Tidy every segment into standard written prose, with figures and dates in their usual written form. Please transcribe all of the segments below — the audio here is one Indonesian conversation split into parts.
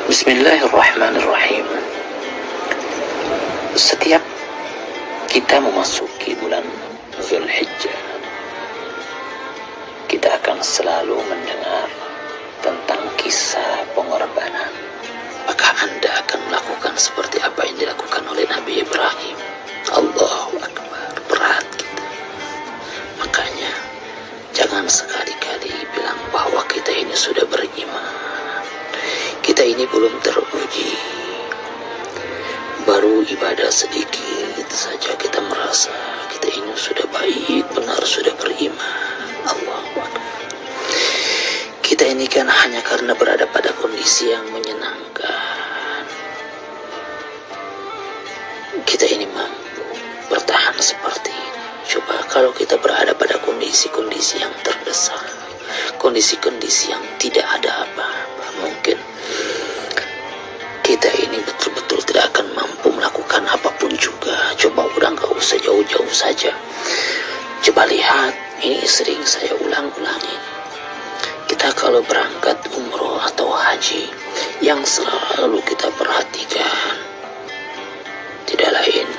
Bismillahirrahmanirrahim. Setiap kita memasuki bulan Zulhijjah, kita akan selalu mendengar tentang kisah pengorbanan. Apakah Anda akan melakukan seperti apa yang dilakukan oleh Nabi Ibrahim? Allahu Akbar, berat kita. Makanya jangan sekali-kali bilang bahwa kita ini sudah beriman. Kita ini belum teruji, baru ibadah sedikit saja kita merasa kita ini sudah baik, benar sudah beriman. Allahu Akbar. Kita ini kan hanya karena berada pada kondisi yang menyenangkan, kita ini mampu bertahan seperti ini. Coba kalau kita berada pada kondisi-kondisi yang terdesak, kondisi-kondisi yang tidak ada apa-apa, mungkin kita ini betul-betul tidak akan mampu melakukan apapun juga. Coba udah gak usah jauh-jauh saja. Coba lihat, ini sering saya ulang-ulangi. Kita kalau berangkat umroh atau haji, yang selalu kita perhatikan tidak lain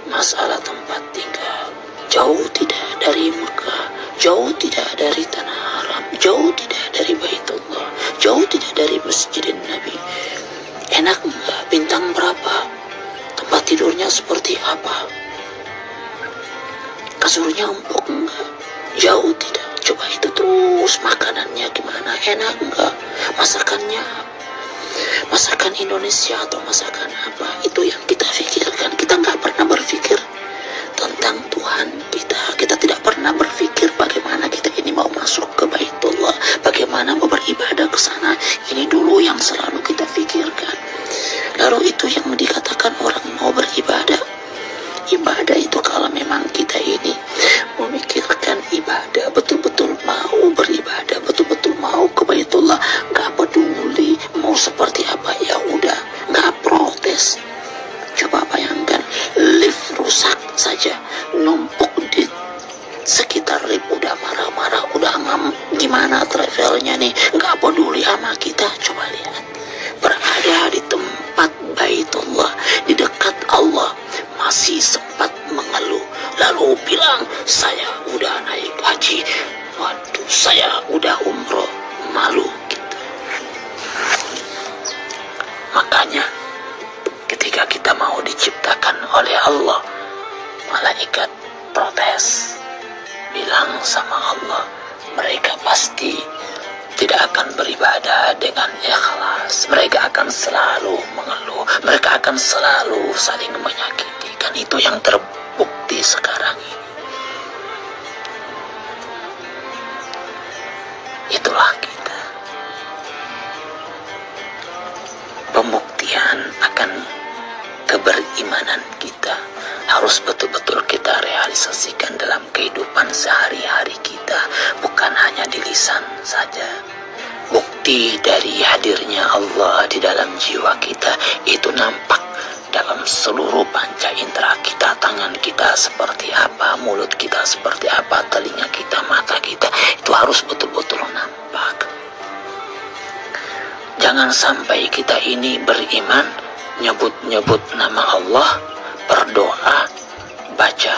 masalah tempat tinggal. Jauh tidak dari Mekah, jauh tidak dari Tanah Haram, jauh tidak dari Baitullah, jauh tidak dari Masjidin Nabi. Enak enggak? Bintang berapa? Tempat tidurnya seperti apa? Kasurnya empuk enggak? Jauh tidak? Coba itu terus. Makanannya gimana? Enak enggak? Masakannya masakan Indonesia atau masakan apa? Itu yang kita pikirkan. Kita enggak pernah berpikir tentang Tuhan kita. Kita tidak pernah berpikir bagaimana kita ini mau masuk ke Baitullah, bagaimana mau beribadah ke sana. Ini dulu yang selalu kita pikirkan. Lalu itu yang dikatakan orang mau beribadah. Ibadah itu kalau memang kita ini memikirkan ibadah, betul-betul mau beribadah, betul-betul mau ke Baitullah, gak peduli mau seperti apa, ya udah, gak protes. Coba bayangkan, lift rusak saja, numpuk di sekitar lift, udah marah-marah, udah gimana travelnya nih, gak peduli sama kita. Coba lihat, berada di tempat Baitullah, di dekat Allah, masih sempat mengeluh, lalu bilang saya udah naik haji, waduh saya udah umroh, malu gitu. Makanya ketika kita mau diciptakan oleh Allah, malaikat protes, bilang sama Allah, mereka pasti tidak akan beribadah dengan ikhlas. Mereka akan selalu mengeluh, mereka akan selalu saling menyakiti. Kan itu yang terbukti sekarang ini. Itulah kita. Pembuktian akan keberimanan kita harus betul-betul kita realisasikan dalam kehidupan sehari-hari kita, bukan hanya di lisan saja. Bukti dari hadirnya Allah di dalam jiwa kita itu nampak dalam seluruh panca indera kita. Tangan kita seperti apa, mulut kita seperti apa, telinga kita, mata kita, itu harus betul-betul nampak. Jangan sampai kita ini beriman, nyebut-nyebut nama Allah, berdoa, baca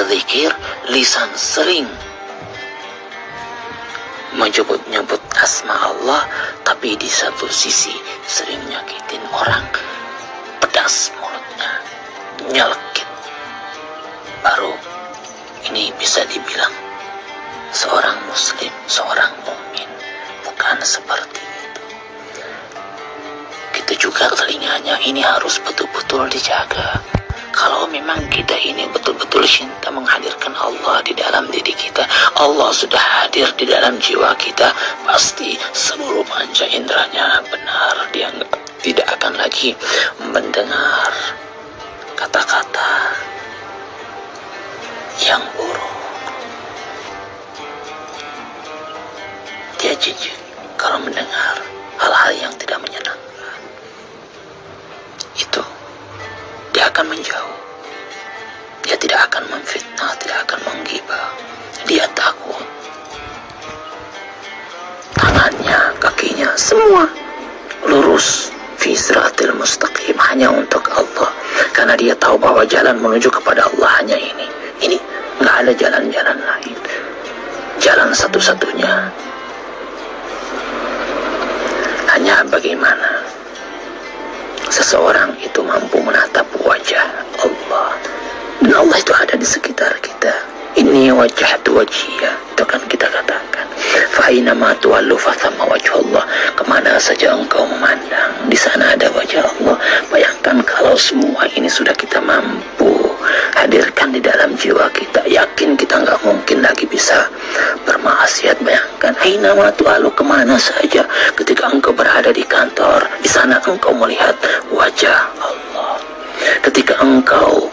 zikir, lisan sering menyebut-nyebut asma Allah, tapi di satu sisi sering nyakitin orang, pedas mulutnya, nyelekit. Baru ini bisa dibilang seorang muslim, seorang mukmin. Bukan seperti itu. Gitu juga telinganya, ini harus betul-betul dijaga. Kalau memang kita ini betul-betul cinta menghadirkan Allah di dalam diri kita, Allah sudah hadir di dalam jiwa kita, pasti seluruh panca inderanya benar. Dia tidak akan lagi mendengar kata-kata yang buruk. Dia jijik kalau mendengar hal-hal yang tidak menyenangkan. Itu dia akan menjauh. Dia tidak akan memfitnah, tidak akan menggibah. Dia takut. Tangannya, kakinya, semua lurus fi siratil mustaqim, hanya untuk Allah, karena dia tahu bahwa jalan menuju kepada Allah hanya ini, nggak ada jalan-jalan lain. Jalan satu-satunya hanya bagaimana seseorang itu mampu menatap wajah Allah, dan Allah itu ada di sekitar kita. Inni wajjahtu wajhiya, itu kan kita katakan, fa aina ma tuwallu fa thamma wajhullah. Kemana saja engkau memandang, di sana ada wajah Allah. Bayangkan kalau semua ini sudah kita mampu hadirkan di dalam jiwa kita, yakin kita nggak mungkin lagi bisa bermaksiat. Bayangkan, aina ma tuwallu, kemana saja ketika engkau berada di kantor, di sana engkau melihat wajah Allah. Ketika engkau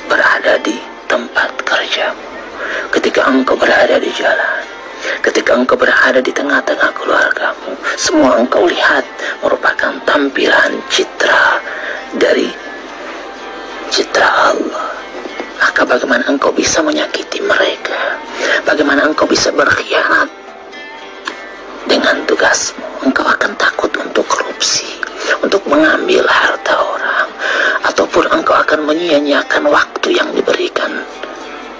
berada di tempat kerjamu, ketika engkau berada di jalan, ketika engkau berada di tengah-tengah keluargamu, semua engkau lihat merupakan tampilan citra dari citra Allah. Maka bagaimana engkau bisa menyakiti mereka? Bagaimana engkau bisa berkhianat dengan tugasmu? Engkau akan takut untuk korupsi, untuk mengambil harta orang, ataupun engkau akan menyia-nyiakan waktu yang diberikan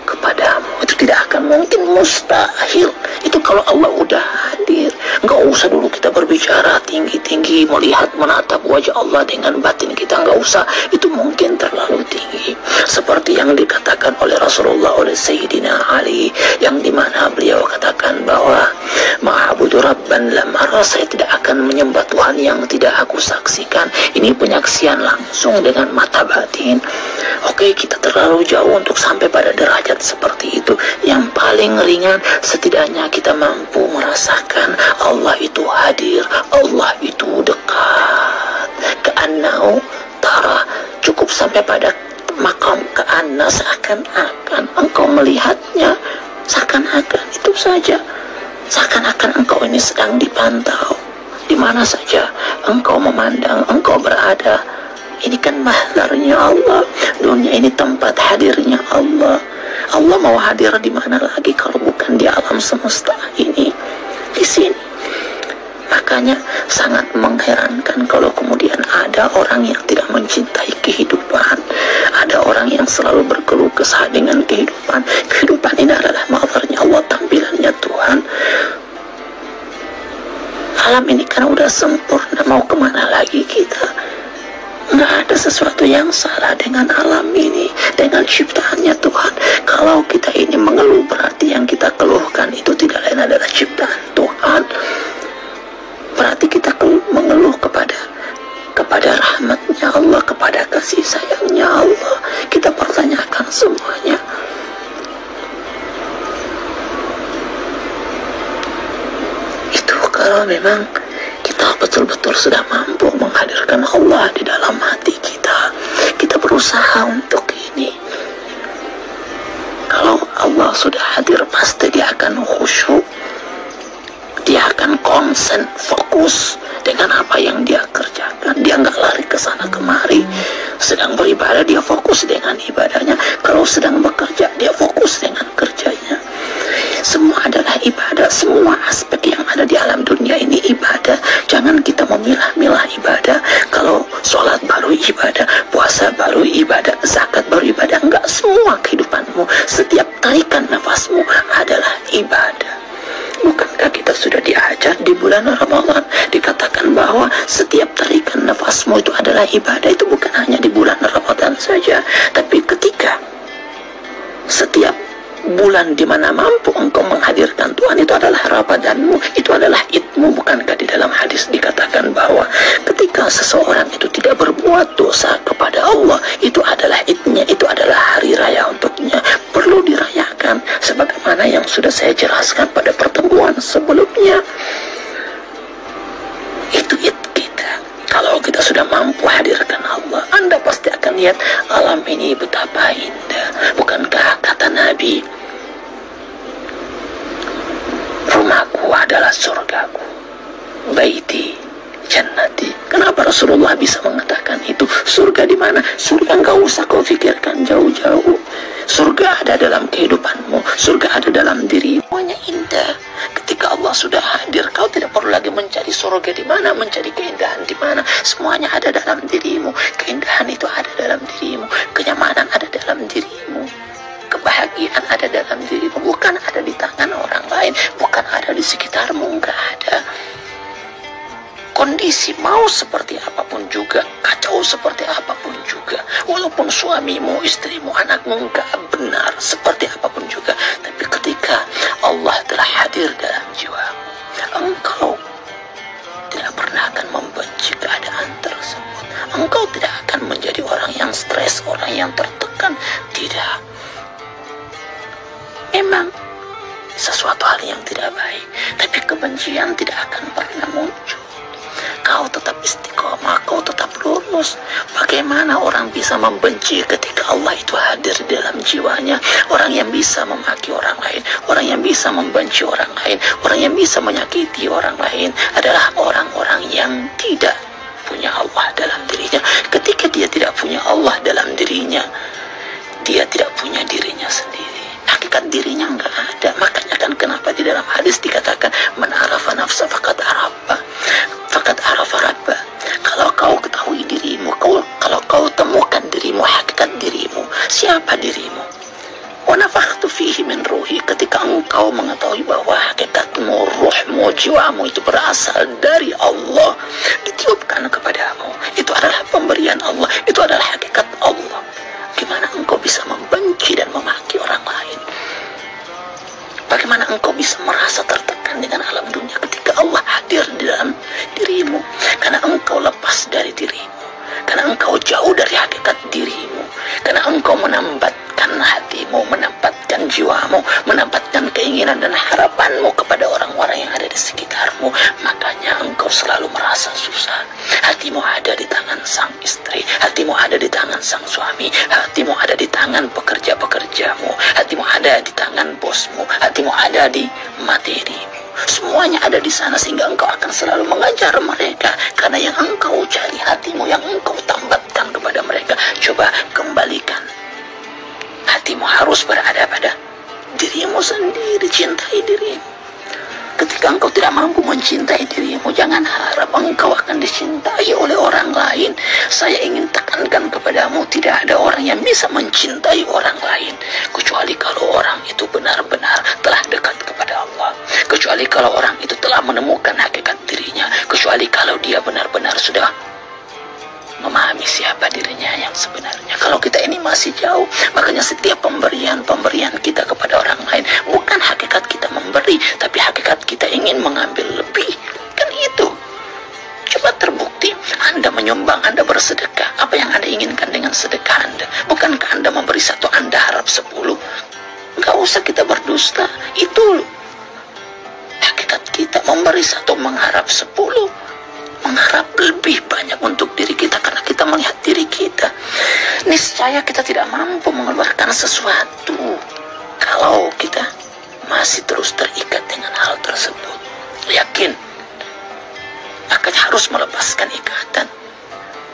kepadamu. Itu tidak akan mungkin, mustahil. Itu kalau Allah udah hadir. Enggak usah dulu kita berbicara tinggi-tinggi, melihat, menatap wajah Allah dengan batin kita, enggak usah. Itu mungkin terlalu tinggi. Seperti yang dikatakan oleh Rasulullah, oleh Sayyidina Ali, yang dimana beliau katakan bahwa ma'abudu rabban lam ara, saya tidak akan menyembah Tuhan yang tidak aku saksikan. Ini penyaksian langsung dengan mata batin. Oke, kita terlalu jauh untuk sampai pada derajat seperti itu. Yang paling ringan, setidaknya kita mampu merasakan Allah itu hadir, Allah itu dekat. Ka'annau tara, cukup sampai pada makam ka'anna, seakan-akan engkau melihatnya, seakan-akan, itu saja. Seakan-akan engkau ini sedang dipantau. Di mana saja engkau memandang, engkau berada. Ini kan mahdarnya Allah. Dunia ini tempat hadirnya Allah. Allah mau hadir di mana lagi kalau bukan di alam semesta ini, di sini. Makanya sangat mengherankan kalau kemudian ada orang yang tidak mencintai kehidupan, ada orang yang selalu berkeluh kesah dengan kehidupan. Kehidupan ini adalah mahdarnya Allah, tampilannya Tuhan. Alam ini kan udah sempurna, mau kemana lagi kita? Nggak ada sesuatu yang salah dengan alam ini, dengan ciptaannya Tuhan. Kalau kita ini mengeluh, berarti yang kita keluhkan itu tidak lain adalah ciptaan Tuhan. Berarti kita mengeluh kepada rahmatnya Allah, kepada kasih sayangnya Allah. Kita pertanyakan semuanya. Itu kalau memang kita betul-betul sudah mampu menghadirkan Allah di dalam hati kita. Kita berusaha untuk ini. Kalau Allah sudah hadir, pasti dia akan khusyuk. Dia akan konsen, fokus dengan apa yang dia kerjakan. Dia nggak lari ke sana kemari. Sedang beribadah, dia fokus dengan ibadahnya. Kalau sedang bekerja, dia fokus dengan kerjanya. Semua adalah ibadah. Semua aspek yang ada di alam dunia ini ibadah. Jangan kita memilah-milah ibadah. Kalau sholat baru ibadah, puasa baru ibadah, zakat baru ibadah. Enggak, semua kehidupanmu, setiap tarikan nafasmu adalah ibadah. Bukankah kita sudah diajar di bulan Ramadan, dikatakan bahwa setiap tarikan nafasmu itu adalah ibadah. Itu bukan hanya di bulan Ramadan saja, tapi ketika setiap bulan di mana mampu engkau menghadirkan Tuhan, itu adalah Ramadanmu, itu adalah idmu. Bukankah di dalam hadis dikatakan bahwa ketika seseorang itu tidak berbuat dosa kepada Allah, itu adalah idnya, itu adalah hari raya untuknya, perlu dirayakan sebagaimana yang sudah saya jelaskan pada pertemuan sebelumnya. Itu id kita. Kalau kita sudah mampu hadirkan Allah, Anda pasti akan lihat alam ini betapa indah. Bukankah kata Nabi, rumahku adalah surgaku, baiti jannati. Kenapa Rasulullah bisa mengatakan itu? Surga di mana? Surga nggak usah kau pikirkan jauh-jauh. Surga ada dalam kehidupanmu. Surga ada dalam diri. Semuanya indah. Ketika Allah sudah hadir, kau tidak perlu lagi mencari mencari surga di mana, mencari keindahan di mana. Semuanya ada dalam dirimu. Keindahan itu ada dalam dirimu, kenyamanan ada dalam dirimu, kebahagiaan ada dalam dirimu, bukan ada di tangan orang lain, bukan ada di sekitarmu. Enggak ada. Kondisi mau seperti apapun juga, kacau seperti apapun juga, walaupun suamimu, istrimu, anakmu enggak benar seperti apapun juga, tapi ketika Allah telah hadir dalam jiwamu, engkau tidak pernah akan membenci keadaan tersebut. Engkau tidak akan menjadi orang yang stres, orang yang tertekan. Tidak. Memang sesuatu hal yang tidak baik, tapi kebencian tidak akan pernah muncul. Kau tetap istiqomah, kau tetap lurus. Bagaimana orang bisa membenci ketika Allah itu hadir dalam jiwanya? Orang yang bisa memaki orang lain, orang yang bisa membenci orang lain, orang yang bisa menyakiti orang lain adalah orang-orang yang tidak punya Allah dalam dirinya. Ketika dia tidak punya Allah dalam dirinya, dia tidak punya dirinya sendiri. Hakikat dirinya enggak ada. Makanya kan kenapa di dalam hadis dikatakan man arafa nafsa faqad arafa rabba. Kalau kau ketahui dirimu, kalau kau temukan dirimu, hakikat dirimu, siapa dirimu? Wa nafakhtu fihi min ruhi. Ketika engkau mengetahui bahwa hakikatmu, ruhmu, jiwamu itu berasal dari Allah, ditiupkan kepadamu, itu adalah pemberian Allah, itu adalah hakikat Allah. Bagaimana engkau bisa membenci dan memaki orang lain? Bagaimana engkau bisa merasa tertekan dengan alam dunia ketika Allah hadir di dalam dirimu? Karena engkau lepas dari dirimu, karena engkau jauh dari hakikat dirimu, karena engkau menempatkan hatimu, menempatkan jiwamu, menempatkan keinginan dan harapanmu kepada orang-orang yang ada di sekitarmu. Makanya engkau selalu merasa susah. Hatimu ada di tangan sang istri, hatimu ada di tangan sang suami, hatimu ada di tangan pekerja-pekerjamu, hatimu ada di tangan bosmu, hatimu ada di materimu. Semuanya ada di sana sehingga engkau akan selalu mengajar mereka. Karena yang engkau cari hatimu, yang engkau tambatkan kepada mereka. Coba kembalikan. Hatimu harus berada pada dirimu sendiri, cintai dirimu. Ketika engkau tidak mampu mencintai dirimu, jangan harap engkau akan dicintai oleh orang lain. Saya ingin tekankan kepadamu, tidak ada orang yang bisa mencintai orang lain kecuali kalau orang itu benar-benar telah dekat kepada Allah, kecuali kalau orang itu telah menemukan hakikat dirinya, kecuali kalau dia benar-benar sudah memahami siapa dirinya yang sebenarnya. Kalau kita ini masih jauh, makanya setiap pemberian kita kepada orang lain bukan hakikat kita memberi, tapi hakikat kita ingin mengambil lebih. Kan itu. Coba terbukti Anda menyumbang, Anda bersedekah. Apa yang Anda inginkan dengan sedekah Anda? Bukankah Anda memberi 1, Anda harap 10? Enggak usah kita berdusta. Itu hakikat kita, memberi 1 mengharap 10, mengharap lebih banyak untuk diri kita karena kita melihat diri kita. Niscaya kita tidak mampu mengeluarkan sesuatu kalau kita masih terus terikat dengan hal tersebut. Yakin, makanya harus melepaskan ikatan.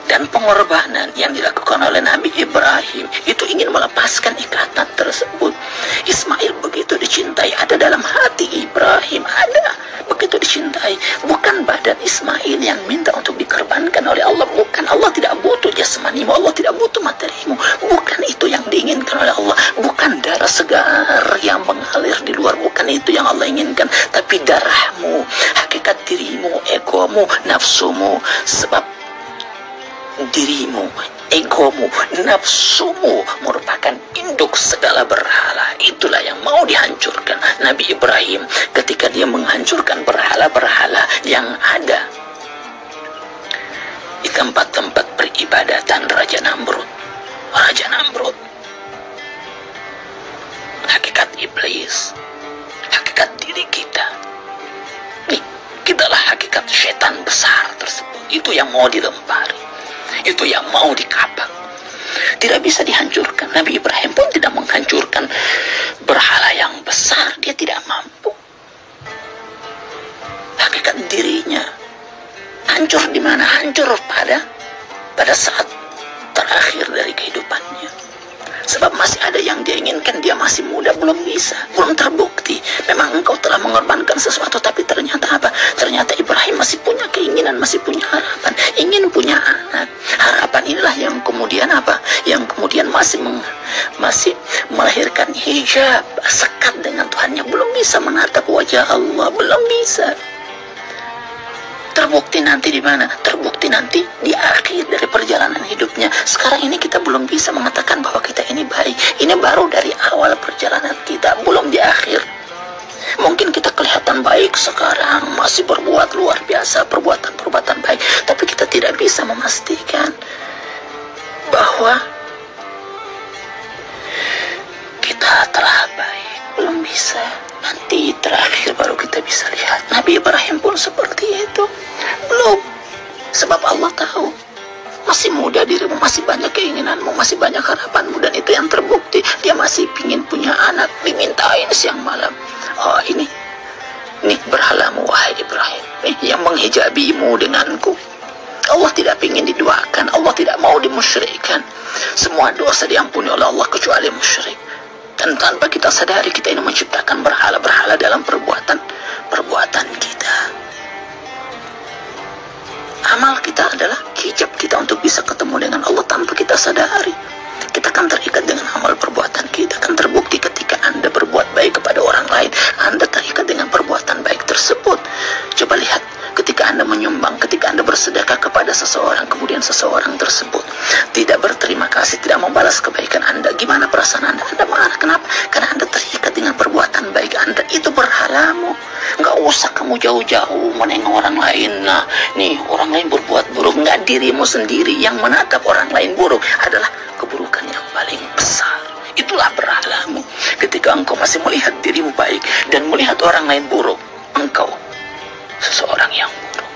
Dan pengorbanan yang dilakukan oleh Nabi Ibrahim itu ingin melepaskan ikatan tersebut. Ismail begitu dicintai, ada dalam hati Ibrahim, ada begitu dicintai. Bukan badan Ismail yang minta untuk dikorbankan oleh Allah, bukan. Allah tidak butuh jasmanimu, Allah tidak butuh materimu, bukan itu yang diinginkan oleh Allah. Bukan darah segar yang mengalir di luar, bukan itu yang Allah inginkan, tapi darahmu, hakikat dirimu, egomu, nafsumu. Sebab dirimu, egomu, nafsumu merupakan induk segala berhala. Itulah yang mau dihancurkan. Nabi Ibrahim ketika dia menghancurkan berhala-berhala yang ada di tempat-tempat peribadatan Raja Namrud. Hakikat iblis, hakikat diri kita. Kitalah hakikat setan besar tersebut. Itu yang mau dilempari, itu yang mau dikapak. Tidak bisa dihancurkan. Nabi Ibrahim pun tidak menghancurkan berhala yang besar. Dia tidak mampu. Hakikat dirinya hancur di mana? Hancur pada saat terakhir dari kehidupannya. Sebab masih ada yang dia inginkan, dia masih muda, belum bisa, belum terbukti. Memang engkau telah mengorbankan sesuatu, tapi ternyata apa? Ternyata Ibrahim masih punya hijab, sekat dengan Tuhannya, belum bisa menatap wajah Allah, belum bisa. Terbukti nanti di mana? Terbukti nanti di akhir dari perjalanan hidupnya. Sekarang ini kita belum bisa mengatakan bahwa kita ini baik. Ini baru dari awal perjalanan kita, belum di akhir. Mungkin kita kelihatan baik sekarang, masih berbuat luar biasa, perbuatan-perbuatan baik, tapi kita tidak bisa memastikan bahwa kita telah baik. Belum bisa. Nanti terakhir baru kita bisa lihat. Nabi Ibrahim pun seperti itu. Belum. Sebab Allah tahu, masih muda dirimu, masih banyak keinginanmu, masih banyak harapanmu, dan itu yang terbukti. Dia masih ingin punya anak, dimintain siang malam. Oh, ini berhalamu wahai Ibrahim, yang menghijabimu denganku. Allah tidak ingin diduakan, Allah tidak mau dimusyrikkan. Semua dosa diampuni oleh Allah kecuali musyrik. Dan tanpa kita sadari, kita ini menciptakan berhala-berhala dalam perbuatan kita. Amal kita adalah hijab kita untuk bisa ketemu dengan Allah tanpa kita sadari. Kita akan terikat dengan amal perbuatan kita. Akan terbukti ketika Anda berbuat baik kepada orang lain, Anda terikat dengan perbuatan baik tersebut. Coba lihat, ketika Anda menyumbang, ketika Anda bersedekah kepada seseorang, kemudian seseorang tersebut tidak berterima kasih, tidak membalas kebaikan Anda, gimana perasaan Anda? Anda marah. Kenapa? Karena Anda terikat dengan perbuatan baik Anda. Itu berhalamu. Nggak usah kamu jauh-jauh menengok orang lain. Nah, nih orang lain berbuat buruk. Nggak, dirimu sendiri yang menatap orang lain buruk adalah keburukan yang paling besar. Itulah berhalamu. Ketika engkau masih melihat dirimu baik dan melihat orang lain buruk, engkau seseorang yang buruk.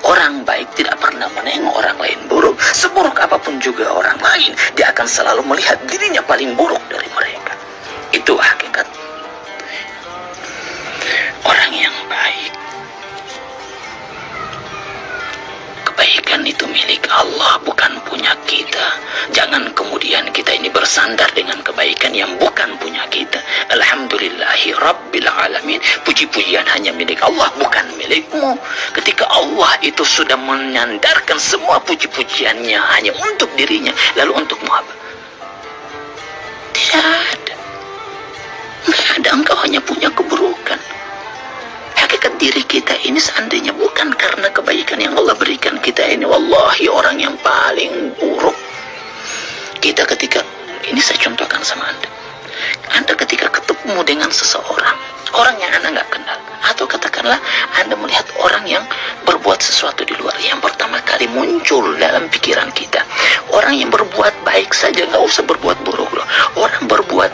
Orang baik tidak pernah menengok orang lain buruk. Seburuk apapun juga orang lain, dia akan selalu melihat dirinya paling buruk dari mereka. Itu hakikat orang yang baik. Kebaikan itu milik Allah, bukan punya kita. Jangan kemudian kita ini bersandar dengan kebaikan yang bukan punya kita. Alhamdulillahi Rabbil Alamin. Puji-pujian hanya milik Allah, bukan milikmu. Ketika Allah itu sudah menyandarkan semua puji-pujiannya hanya untuk dirinya, lalu untukmu apa? Tidak ada. Tidak ada. Engkau hanya punya keburukan. Hakikat diri kita ini seandainya bukan karena kebaikan yang Allah berikan kita ini, wallahi orang yang paling buruk. Kita ketika, ini saya contohkan sama Anda. Anda ketika ketemu dengan seseorang, orang yang Anda nggak kenal, atau katakanlah Anda melihat orang yang berbuat sesuatu di luar, yang pertama kali muncul dalam pikiran kita, orang yang berbuat baik saja, nggak usah berbuat buruk loh. Orang berbuat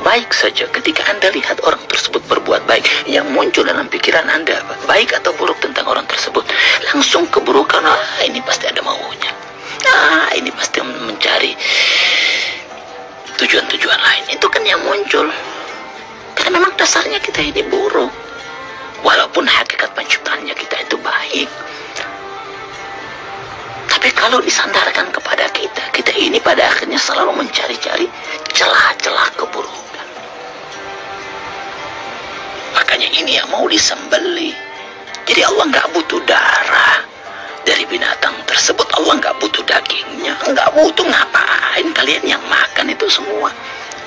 baik saja, ketika Anda lihat orang tersebut berbuat baik, yang muncul dalam pikiran Anda apa? Baik atau buruk tentang orang tersebut? Langsung keburukan. Ini pasti ada maunya. Ini pasti mencari tujuan-tujuan lain. Itu kan yang muncul. Karena memang dasarnya kita ini buruk, walaupun hakikat penciptaannya kita itu baik. Tapi kalau disandarkan kepada kita, kita ini pada akhirnya selalu mencari-cari celah-celah keburukan. Makanya ini yang mau disembelih. Jadi Allah nggak butuh darah dari binatang tersebut. Allah nggak butuh dagingnya, nggak butuh. Ngapain kalian yang makan itu semua?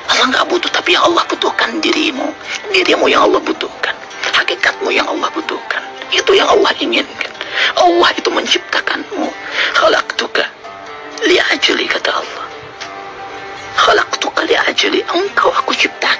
Allah nggak butuh, tapi yang Allah butuhkan dirimu. Dirimu yang Allah butuhkan, hakikatmu yang Allah butuhkan. Itu yang Allah inginkan. Allah itu menciptakanmu. Khalaqtuka li'ajli, kata Allah. Khalaqtuka li'ajli, engkau aku ciptakan